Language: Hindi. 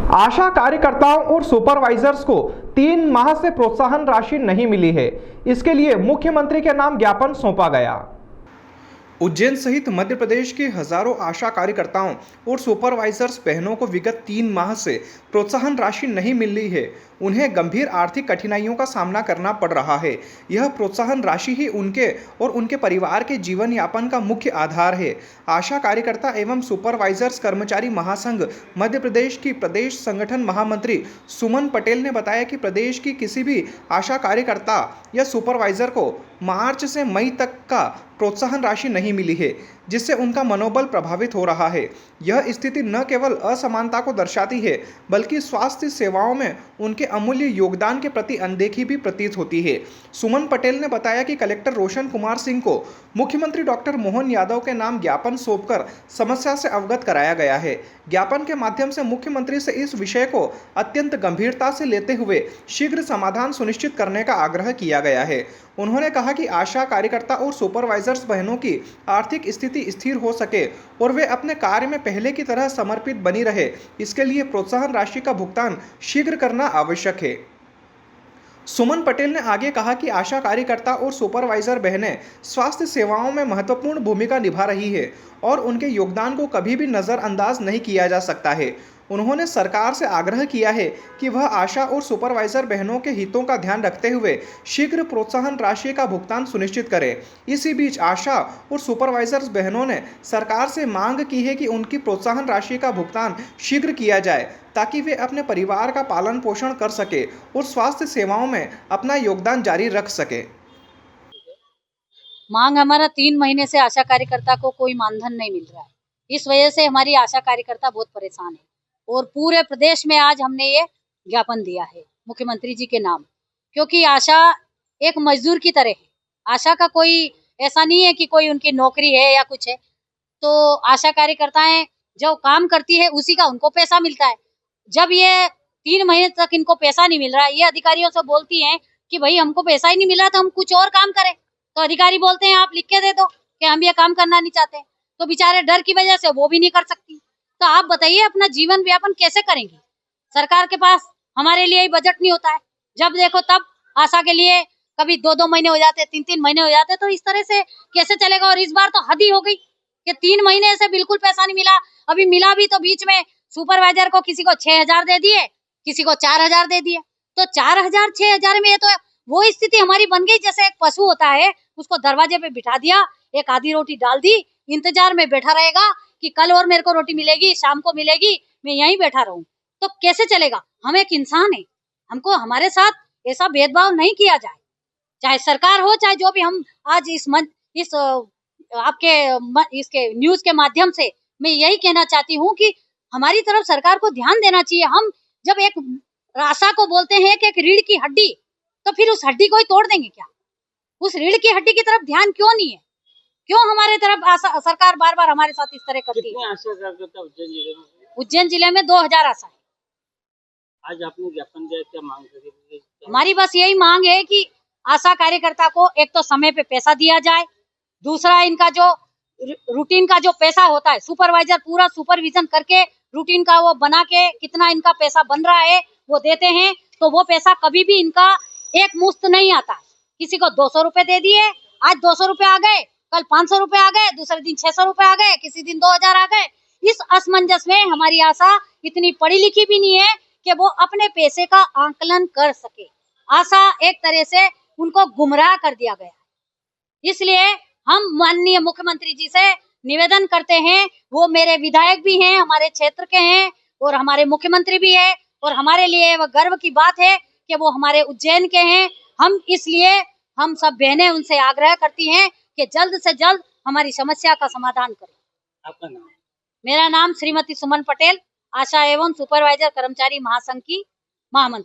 आशा कार्यकर्ताओं और सुपरवाइजर्स को 3 माह से प्रोत्साहन राशि नहीं मिली है। इसके लिए मुख्यमंत्री के नाम ज्ञापन सौंपा गया। उज्जैन सहित मध्य प्रदेश के हजारों आशा कार्यकर्ताओं और सुपरवाइजर्स बहनों को विगत 3 माह से प्रोत्साहन राशि नहीं मिल रही है। उन्हें गंभीर आर्थिक कठिनाइयों का सामना करना पड़ रहा है। यह प्रोत्साहन राशि ही उनके और उनके परिवार के जीवन यापन का मुख्य आधार है। आशा कार्यकर्ता एवं सुपरवाइजर्स कर्मचारी महासंघ मध्य प्रदेश की प्रदेश संगठन महामंत्री सुमन पटेल ने बताया कि प्रदेश की किसी भी आशा कार्यकर्ता या सुपरवाइजर को मार्च से मई तक का प्रोत्साहन राशि नहीं मिली है, जिससे उनका मनोबल प्रभावित हो रहा है। यह स्थिति न केवल असमानता को दर्शाती है, बल्कि स्वास्थ्य सेवाओं में उनके अमूल्य योगदान के प्रति अनदेखी भी प्रतीत होती है। सुमन पटेल ने बताया कि कलेक्टर रोशन कुमार सिंह को मुख्यमंत्री डॉक्टर मोहन यादव के नाम ज्ञापन सौंपकर समस्या से अवगत कराया गया है। ज्ञापन के माध्यम से मुख्यमंत्री से इस विषय को अत्यंत गंभीरता से लेते हुए शीघ्र समाधान सुनिश्चित करने का आग्रह किया गया है। उन्होंने कहा कि आशा कार्यकर्ता और सुपरवाइजर्स बहनों की आर्थिक स्थिति स्थिर हो सके और वे अपने कार्य में पहले की तरह समर्पित बनी रहे, इसके लिए प्रोत्साहन राशि का भुगतान शीघ्र करना आवश्यक है। सुमन पटेल ने आगे कहा कि आशा कार्यकर्ता और सुपरवाइजर बहनें स्वास्थ्य सेवाओं में महत्वपूर्ण भूमिका निभा रही है और उनके योगदान को कभी भी नज़रअंदाज नहीं किया जा सकता है। उन्होंने सरकार से आग्रह किया है कि वह आशा और सुपरवाइजर बहनों के हितों का ध्यान रखते हुए शीघ्र प्रोत्साहन राशि का भुगतान सुनिश्चित करे। इसी बीच आशा और सुपरवाइजर्स बहनों ने सरकार से मांग की है कि उनकी प्रोत्साहन राशि का भुगतान शीघ्र किया जाए, ताकि वे अपने परिवार का पालन पोषण कर सके और स्वास्थ्य सेवाओं में अपना योगदान जारी रख सके। मांग हमारा 3 महीने से आशा कार्यकर्ता को कोई मानधन नहीं मिल रहा है। इस वजह से हमारी आशा कार्यकर्ता बहुत परेशान है और पूरे प्रदेश में आज हमने ये ज्ञापन दिया है मुख्यमंत्री जी के नाम, क्योंकि आशा एक मजदूर की तरह है। आशा का कोई ऐसा नहीं है कि कोई उनकी नौकरी है या कुछ है। तो आशा कार्यकर्ताएं जो काम करती है उसी का उनको पैसा मिलता है। जब ये 3 महीने तक इनको पैसा नहीं मिल रहा, ये अधिकारियों से बोलती हैं कि भाई हमको पैसा ही नहीं मिला तो हम कुछ और काम करें, तो अधिकारी बोलते हैं आप लिख के दे दो कि हम ये काम करना नहीं चाहते। तो बेचारे डर की वजह से वो भी नहीं कर सकती। तो आप बताइए अपना जीवन व्यापन कैसे करेंगी? सरकार के पास हमारे लिए ही बजट नहीं होता है। जब देखो तब आशा के लिए कभी 2-2 महीने हो जाते, 3-3 महीने हो जाते, तो इस तरह से कैसे चलेगा? और इस बार तो हद ही हो गई कि 3 महीने से बिल्कुल पैसा नहीं मिला। अभी मिला भी तो बीच में सुपरवाइजर को किसी को 6,000 दे दिए, किसी को 4,000 दे दिए। तो 4,000 6,000 में ये तो वो स्थिति हमारी बन गई जैसे एक पशु होता है, उसको दरवाजे पे बिठा दिया, एक आधी रोटी डाल दी, इंतजार में बैठा रहेगा कि कल और मेरे को रोटी मिलेगी, शाम को मिलेगी, मैं यहीं बैठा रहूं। तो कैसे चलेगा? हम एक इंसान है, हमको हमारे साथ ऐसा भेदभाव नहीं किया जाए, चाहे सरकार हो चाहे जो भी। हम आज इस इसके न्यूज के माध्यम से मैं यही कहना चाहती हूँ कि हमारी तरफ सरकार को ध्यान देना चाहिए। हम जब एक आशा को बोलते हैं कि एक रीढ़ की हड्डी, तो फिर उस हड्डी को ही तोड़ देंगे क्या? उस रीढ़ की हड्डी की तरफ ध्यान क्यों नहीं है? क्यों हमारे तरफ सरकार बार बार हमारे साथ इस तरह करती है? आशा कार्यकर्ता उज्जैन जिले में? उज्जैन जिले में 2000 आशा है। आज आपने ज्ञापन दिया, क्या मांग करी? हमारी बस यही मांग है कि आशा कार्यकर्ता को एक तो समय पे पैसा दिया जाए, दूसरा इनका जो रूटीन का जो पैसा होता है, सुपरवाइजर पूरा सुपरविजन करके रूटीन का वो बना के कितना इनका पैसा बन रहा है वो देते हैं, तो वो पैसा कभी भी इनका एक मुश्त नहीं आता। किसी को 200 रुपए दे दिए, आज 200 रुपए आ गए, कल 500 रुपए आ गए, दूसरे दिन 600 रुपए आ गए, किसी दिन 2000 आ गए। इस असमंजस में हमारी आशा इतनी पढ़ी लिखी भी नहीं है कि वो अपने पैसे का आंकलन कर सके। आशा एक तरह से उनको गुमराह कर दिया गया है। इसलिए हम माननीय मुख्यमंत्री जी से निवेदन करते हैं, वो मेरे विधायक भी हैं, हमारे क्षेत्र के हैं और हमारे मुख्यमंत्री भी है, और हमारे लिए वह गर्व की बात है कि वो हमारे उज्जैन के हैं। हम सब बहनें उनसे आग्रह करती हैं कि जल्द से जल्द हमारी समस्या का समाधान करें। आपका नाम? मेरा नाम श्रीमती सुमन पटेल, आशा एवं सुपरवाइजर कर्मचारी महासंघ की महामंत्री।